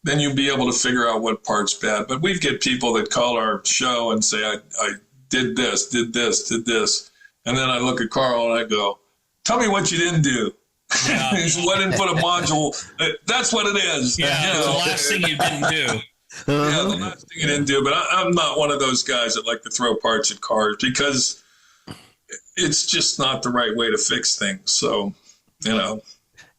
then you'll be able to figure out what part's bad. But we get people that call our show and say, I did this. And then I look at Carl and I go, tell me what you didn't do. Yeah. Why didn't put a module? That's what it is. Yeah, the last thing you didn't do. Yeah, the last thing you didn't do. But I'm not one of those guys that like to throw parts at cars because it's just not the right way to fix things. So,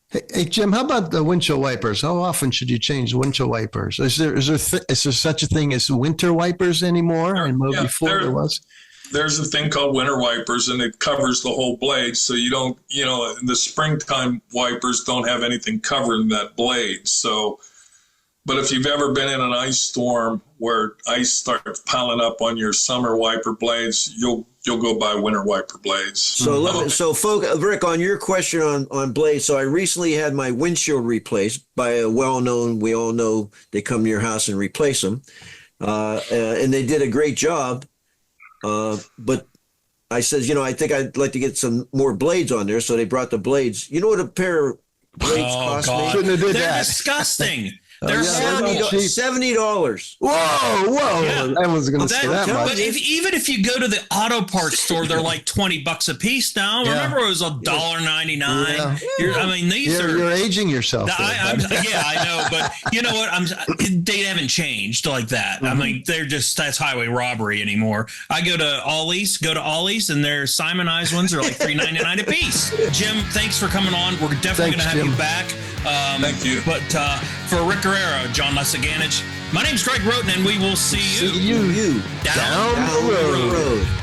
Hey, Jim, how about the windshield wipers? How often should you change windshield wipers? Is there such a thing as winter wipers anymore? And before there was. There's a thing called winter wipers, and it covers the whole blade. So you don't, the springtime wipers don't have anything covering that blade. So, but if you've ever been in an ice storm where ice starts piling up on your summer wiper blades, you'll go buy winter wiper blades. So, Rick, on your question on blades, so I recently had my windshield replaced by a well-known. We all know they come to your house and replace them, and they did a great job. But I says, I think I'd like to get some more blades on there. So they brought the blades. You know what a pair of blades cost me? Shouldn't have did They're that. Disgusting. They're $70. Whoa. Yeah. I was going to say that much. But even if you go to the auto parts store, they're like $20 a piece now. Yeah. Remember, it was $1.99. Yeah. You're aging yourself. I know. But you know what? They haven't changed like that. Mm-hmm. I mean, that's highway robbery anymore. I go to Ollie's, and their Simonized ones are like $3.99 a piece. Jim, thanks for coming on. We're definitely going to have you back. Thank you. But for Rick Guerrero, John Lesaganich. My name's Greg Roten, and we will see you down the road.